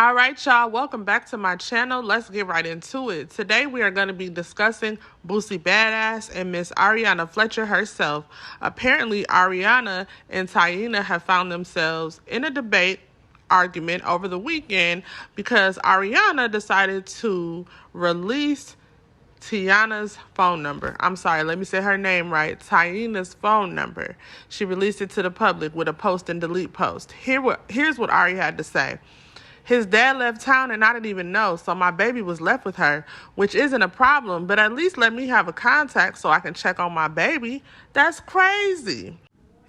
All right, y'all, welcome back to my channel. Let's get right into it. Today we are going to be discussing Boosie Badass and Miss Ariana Fletcher herself. Apparently, Ariana and Taina have found themselves in a debate argument over the weekend because Ariana decided to release Tiana's phone number. I'm sorry, let me say her name right. Taina's phone number. She released it to the public with a post and delete post. Here's what Ari had to say. His dad left town and I didn't even know, so my baby was left with her, which isn't a problem, but at least let me have a contact so I can check on my baby. That's crazy.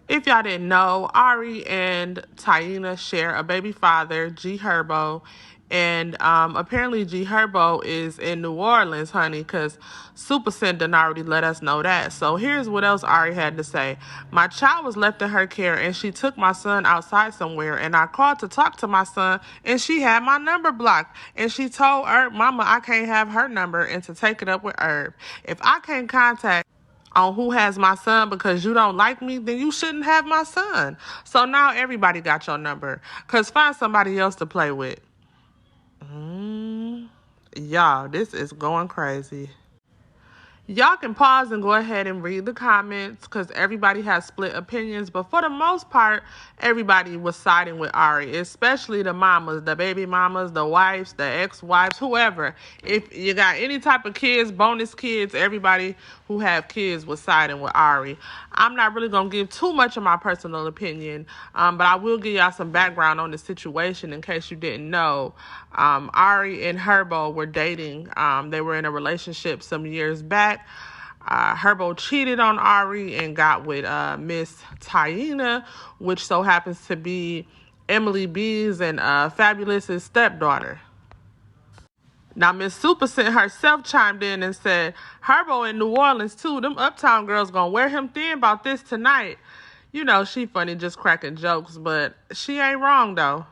If y'all didn't know, Ari and Taina share a baby father, G Herbo, and apparently G Herbo is in New Orleans, honey, because Super Sendin already let us know that. So here's what else Ari had to say. My child was left in her care, and she took my son outside somewhere, and I called to talk to my son, and she had my number blocked. And she told Herb, Mama, I can't have her number, and to take it up with Herb. If I can't contact on who has my son because you don't like me, then you shouldn't have my son. So now everybody got your number, because find somebody else to play with. Y'all, this is going crazy. Y'all can pause and go ahead and read the comments because everybody has split opinions. But for the most part, everybody was siding with Ari, especially the mamas, the baby mamas, the wives, the ex-wives, whoever. If you got any type of kids, bonus kids, everybody who have kids was siding with Ari. I'm not really going to give too much of my personal opinion, but I will give y'all some background on the situation in case you didn't know. Ari and Herbo were dating. They were in a relationship some years back. Herbo cheated on Ari and got with Miss Taina, which so happens to be Emily B's and Fabulous's stepdaughter. Now, Miss Super Scent herself chimed in and said, Herbo in New Orleans, too. Them uptown girls gonna wear him thin about this tonight. You know, she funny, just cracking jokes, but she ain't wrong, though.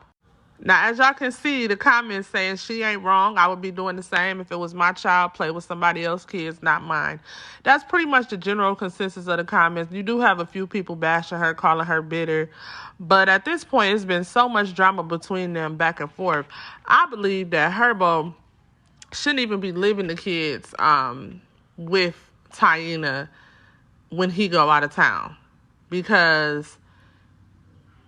Now, as y'all can see, the comments saying she ain't wrong. I would be doing the same if it was my child, play with somebody else's kids, not mine. That's pretty much the general consensus of the comments. You do have a few people bashing her, calling her bitter. But at this point, it's been so much drama between them back and forth. I believe that Herbo shouldn't even be leaving the kids with Taina when he go out of town. Because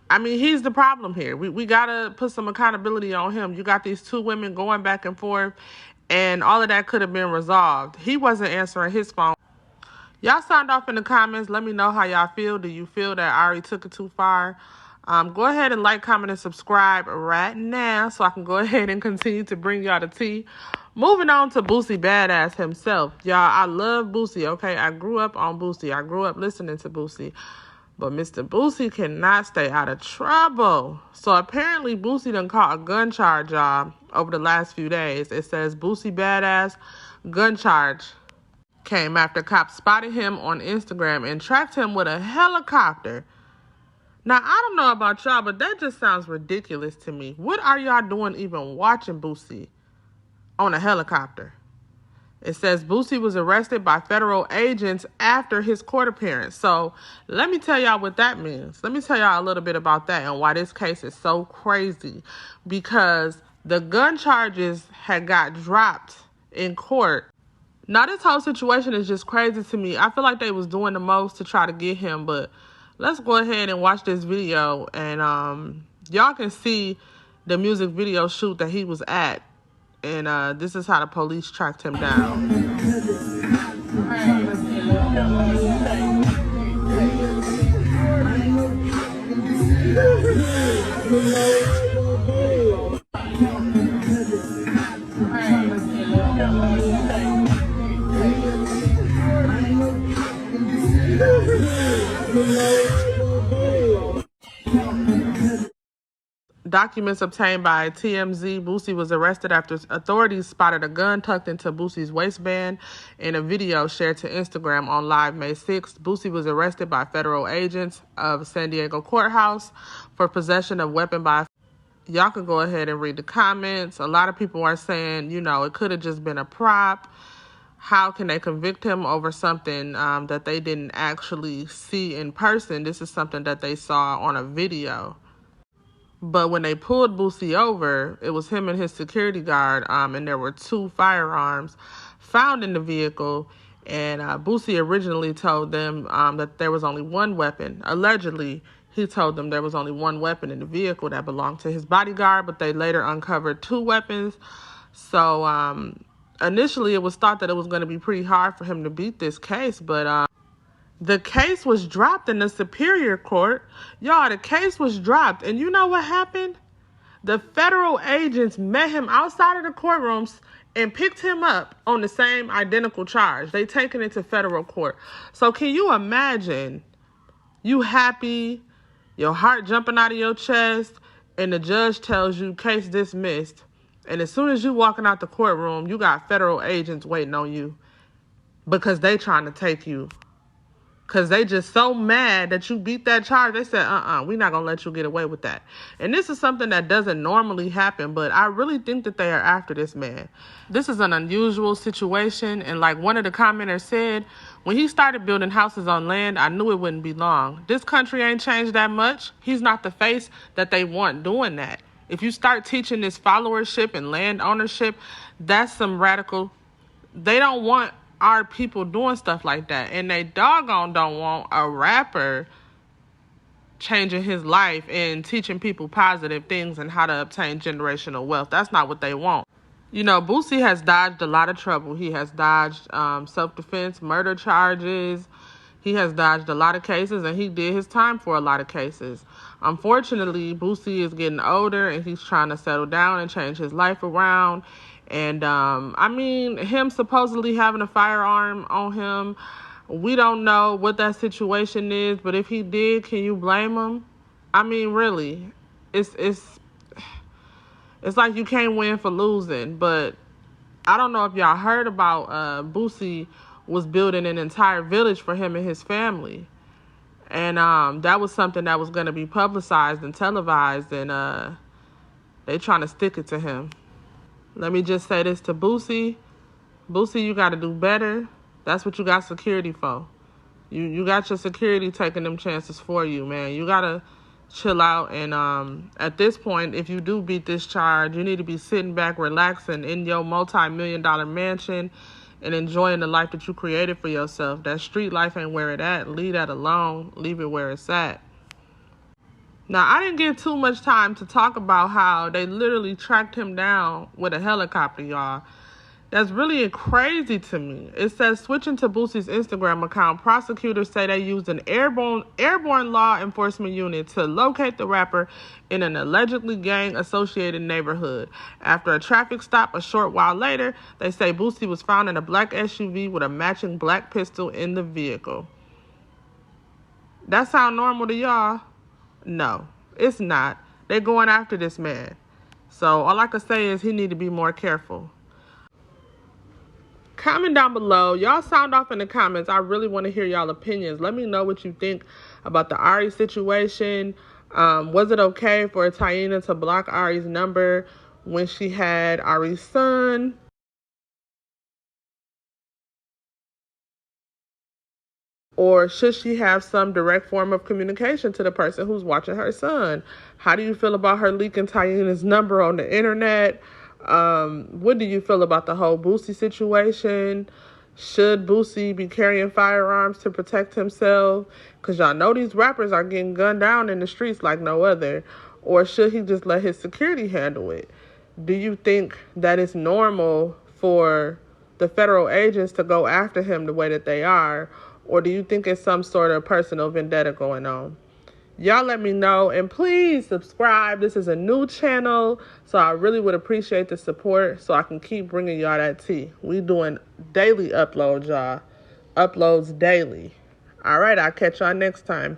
I mean, he's the problem here. We got to put some accountability on him. You got these two women going back and forth, and all of that could have been resolved. He wasn't answering his phone. Y'all sound off in the comments. Let me know how y'all feel. Do you feel that Ari took it too far? Go ahead and like, comment, and subscribe right now so I can go ahead and continue to bring y'all the tea. Moving on to Boosie Badass himself. Y'all, I love Boosie, okay? I grew up on Boosie. I grew up listening to Boosie. But Mr. Boosie cannot stay out of trouble. So apparently Boosie done caught a gun charge, y'all, over the last few days. It says Boosie Badass gun charge came after cops spotted him on Instagram and tracked him with a helicopter. Now, I don't know about y'all, but that just sounds ridiculous to me. What are y'all doing even watching Boosie on a helicopter? It says Boosie was arrested by federal agents after his court appearance. So let me tell y'all what that means. Let me tell y'all a little bit about that and why this case is so crazy. Because the gun charges had got dropped in court. Now, this whole situation is just crazy to me. I feel like they was doing the most to try to get him. But let's go ahead and watch this video. And y'all can see the music video shoot that he was at. And this is how the police tracked him down. Documents obtained by TMZ, Boosie was arrested after authorities spotted a gun tucked into Boosie's waistband in a video shared to Instagram on Live May 6th. Boosie was arrested by federal agents of San Diego courthouse for possession of weapon by... Y'all can go ahead and read the comments. A lot of people are saying, you know, it could have just been a prop. How can they convict him over something that they didn't actually see in person? This is something that they saw on a video. But when they pulled Boosie over, it was him and his security guard, and there were 2 firearms found in the vehicle. And Boosie originally told them that there was only 1 weapon. Allegedly, he told them there was only 1 weapon in the vehicle that belonged to his bodyguard, but they later uncovered 2 weapons. So initially, it was thought that it was going to be pretty hard for him to beat this case, but the case was dropped in the Superior Court. Y'all, the case was dropped. And you know what happened? The federal agents met him outside of the courtrooms and picked him up on the same identical charge. They taken it to federal court. So can you imagine you happy, your heart jumping out of your chest, and the judge tells you case dismissed. And as soon as you walking out the courtroom, you got federal agents waiting on you because they trying to take you. Because they just so mad that you beat that charge. They said, we're not going to let you get away with that. And this is something that doesn't normally happen, but I really think that they are after this man. This is an unusual situation. And like one of the commenters said, when he started building houses on land, I knew it wouldn't be long. This country ain't changed that much. He's not the face that they want doing that. If you start teaching this followership and land ownership, that's some radical. They don't want our people doing stuff like that. And they doggone don't want a rapper changing his life and teaching people positive things and how to obtain generational wealth. That's not what they want. You know, Boosie has dodged a lot of trouble. He has dodged self-defense, murder charges. He has dodged a lot of cases, and he did his time for a lot of cases. Unfortunately, Boosie is getting older, and he's trying to settle down and change his life around. And, I mean, him supposedly having a firearm on him, we don't know what that situation is, but if he did, can you blame him? I mean, really, it's like you can't win for losing. But I don't know if y'all heard about Boosie was building an entire village for him and his family. And that was something that was going to be publicized and televised, and they trying to stick it to him. Let me just say this to Boosie. Boosie, you got to do better. That's what you got security for. You got your security taking them chances for you, man. You got to chill out. And at this point, if you do beat this charge, you need to be sitting back, relaxing in your multi-million-dollar mansion and enjoying the life that you created for yourself. That street life ain't where it at. Leave that alone. Leave it where it's at. Now, I didn't get too much time to talk about how they literally tracked him down with a helicopter, y'all. That's really crazy to me. It says, switching to Boosie's Instagram account, prosecutors say they used an airborne law enforcement unit to locate the rapper in an allegedly gang-associated neighborhood. After a traffic stop a short while later, they say Boosie was found in a black SUV with a matching black pistol in the vehicle. That sound normal to y'all? No, it's not. They're going after this man. So all I can say is he need to be more careful. Comment down below. Y'all sound off in the comments. I really want to hear y'all opinions. Let me know what you think about the Ari situation. Was it okay for Taina to block Ari's number when she had Ari's son? Or should she have some direct form of communication to the person who's watching her son? How do you feel about her leaking Taina's number on the internet? What do you feel about the whole Boosie situation? Should Boosie be carrying firearms to protect himself? Because y'all know these rappers are getting gunned down in the streets like no other. Or should he just let his security handle it? Do you think that it's normal for the federal agents to go after him the way that they are? Or do you think it's some sort of personal vendetta going on? Y'all let me know. And please subscribe. This is a new channel, so I really would appreciate the support so I can keep bringing y'all that tea. We doing daily uploads, y'all. Uploads daily. All right, I'll catch y'all next time.